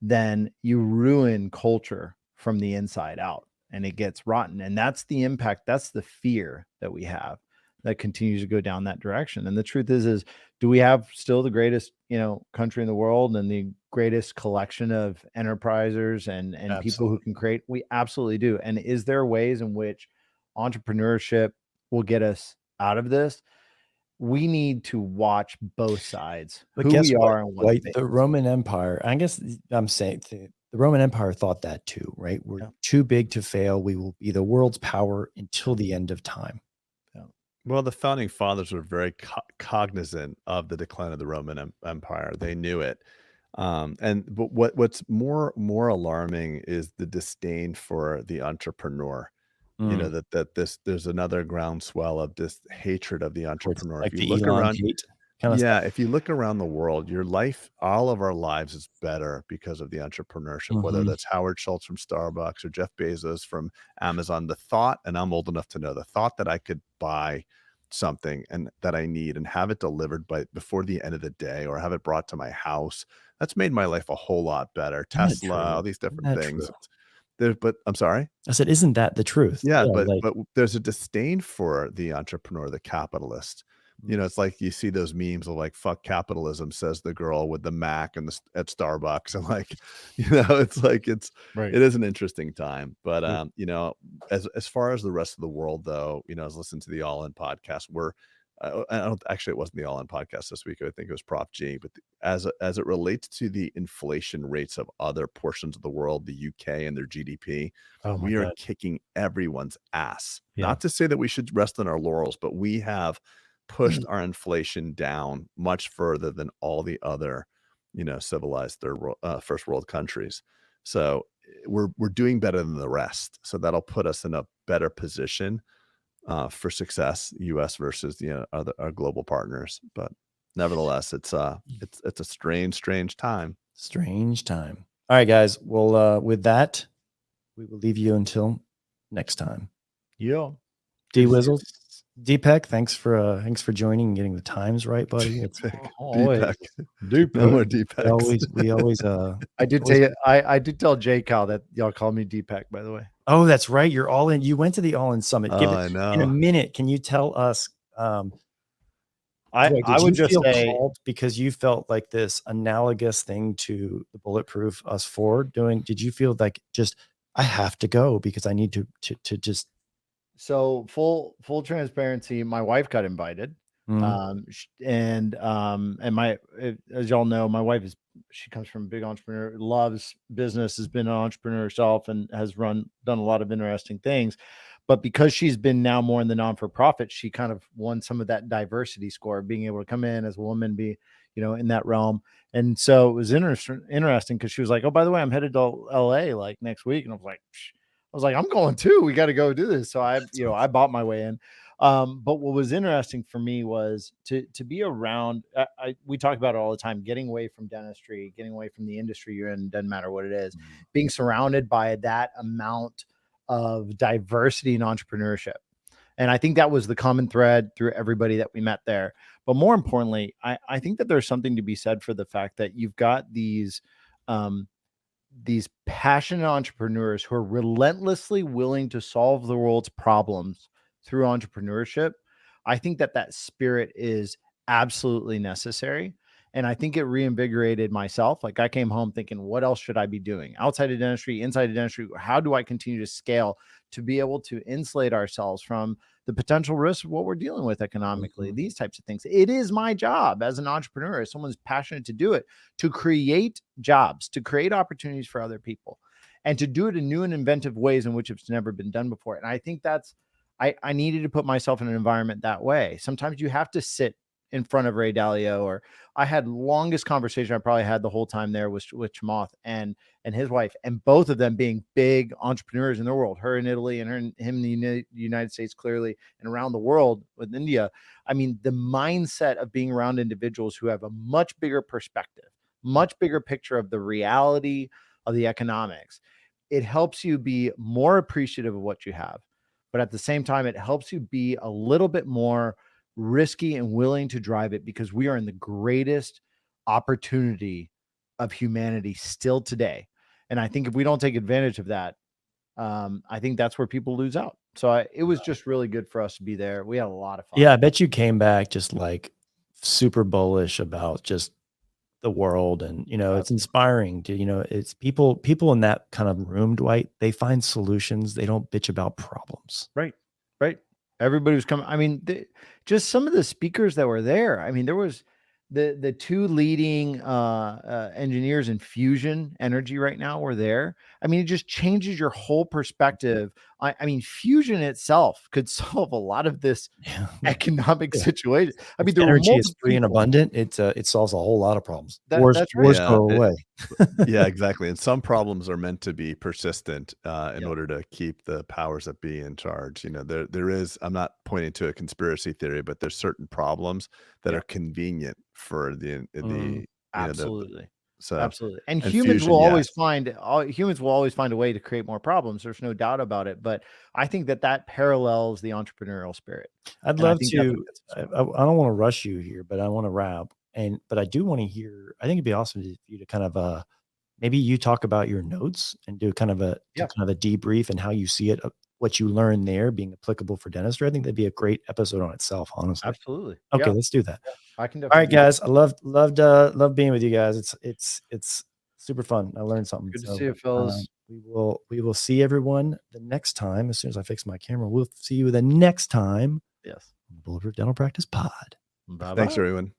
then you ruin culture from the inside out, and it gets rotten. And that's the impact. That's the fear that we have that continues to go down that direction. And the truth is do we have still the greatest, country in the world and the greatest collection of enterprisers and people who can create? We absolutely do. And is there ways in which entrepreneurship will get us out of this? We need to watch both sides, but who guess we what? are and what Like the Roman Empire, I guess I'm saying the Roman Empire thought that too, right? We're too big to fail. We will be the world's power until the end of time. Well, the founding fathers were very cognizant of the decline of the Roman Empire. They knew it. But what's more alarming is the disdain for the entrepreneur. There's another groundswell of this hatred of the entrepreneur. Like if you the look Elon around, hate kind of stuff. if you look around the world, your life, all of our lives is better because of the entrepreneurship, whether that's Howard Schultz from Starbucks or Jeff Bezos from Amazon. The thought, and I'm old enough to know, the thought that I could buy something and that I need and have it delivered before the end of the day, or have it brought to my house, that's made my life a whole lot better. Tesla, all these different things. But I'm sorry. I said, isn't that the truth? Yeah, but there's a disdain for the entrepreneur, the capitalist. You know, it's like you see those memes of like "fuck capitalism," says the girl with the Mac and at Starbucks, and like, you know, it's like it is an interesting time. But you know, as far as the rest of the world, though, you know, I was listening to the All In podcast. I don't actually, it wasn't the All In podcast this week. I think it was Prop G. But as it relates to the inflation rates of other portions of the world, the UK and their GDP, we are kicking everyone's ass. Not to say that we should rest on our laurels, but we have pushed our inflation down much further than all the other, you know, civilized first world countries. So we're doing better than the rest. So that'll put us in a better position for success, US versus, you know, our global partners. But nevertheless, it's a strange time. Strange time. All right, guys. Well, with that, we will leave you until next time. Yeah. D-Wizzle, Deepak, thanks for joining and getting the times right, buddy. It's Deepak. No more Deepak. We always I did tell you, I did tell Jay Cal that y'all call me Deepak, by the way. Oh, that's right. You're all in. You went to the All In Summit. I know. In a minute, can you tell us? I would just say, because you felt like this analogous thing to the Bulletproof Us Four doing. Did you feel like just I have to go because I need to just. So full transparency, my wife got invited. And as y'all know, my wife she comes from a big entrepreneur, loves business, has been an entrepreneur herself, and has done a lot of interesting things. But because she's been now more in the non-for-profit, she kind of won some of that diversity score, being able to come in as a woman, be, you know, in that realm. And so it was interesting because she was like, "Oh, by the way, I'm headed to LA like next week," and I was like, I'm going too. We got to go do this. So I bought my way in. But what was interesting for me was to be around. We talk about it all the time, getting away from dentistry, getting away from the industry you're in, doesn't matter what it is, being surrounded by that amount of diversity and entrepreneurship. And I think that was the common thread through everybody that we met there. But more importantly, I think that there's something to be said for the fact that you've got these passionate entrepreneurs who are relentlessly willing to solve the world's problems through entrepreneurship. I think that spirit is absolutely necessary. And I think it reinvigorated myself. Like I came home thinking, what else should I be doing outside of dentistry, inside of dentistry? How do I continue to scale to be able to insulate ourselves from the potential risks of what we're dealing with economically, these types of things? It is my job as an entrepreneur, as someone's passionate to do it, to create jobs, to create opportunities for other people, and to do it in new and inventive ways in which it's never been done before. And I think I needed to put myself in an environment that way. Sometimes you have to sit in front of Ray Dalio, or I had longest conversation I probably had the whole time there with Chamath and his wife, and both of them being big entrepreneurs in their world, her in Italy and him in the United States, clearly, and around the world with India. I mean, the mindset of being around individuals who have a much bigger perspective, much bigger picture of the reality of the economics, it helps you be more appreciative of what you have. But at the same time, it helps you be a little bit more risky and willing to drive it, because we are in the greatest opportunity of humanity still today. And I think if we don't take advantage of that, I think that's where people lose out. So it was just really good for us to be there. We had a lot of fun. Yeah, I bet you came back just like super bullish about just the world. And, you know, it's inspiring to, you know, it's people in that kind of room, Dwight, they find solutions. They don't bitch about problems. Right. Everybody was coming. I mean, just some of the speakers that were there. I mean, there was the two leading engineers in fusion energy right now were there. I mean, it just changes your whole perspective. I mean, fusion itself could solve a lot of this economic situation. I mean, the energy is free and abundant. It solves a whole lot of problems. Wars go away. Yeah, exactly. And some problems are meant to be persistent in order to keep the powers that be in charge. You know, there is, I'm not pointing to a conspiracy theory, but there's certain problems that are convenient for the absolutely. So absolutely. And humans will always find a way to create more problems. There's no doubt about it. But I think that parallels the entrepreneurial spirit. I'd love to, I don't want to rush you here, but I want to wrap. But I do want to hear, I think it'd be awesome for you to kind of, maybe you talk about your notes and do kind of a debrief and how you see it, what you learn there being applicable for dentistry, I think that'd be a great episode on itself, honestly. Absolutely. Okay, Yeah. let's do that. I can All definitely. right, guys. I loved being with you guys. It's super fun. I learned something. Good to see you, fellas. We will see everyone the next time. As soon as I fix my camera, we'll see you the next time. Yes. Bulletproof Dental Practice Pod. Bye-bye. Thanks, everyone.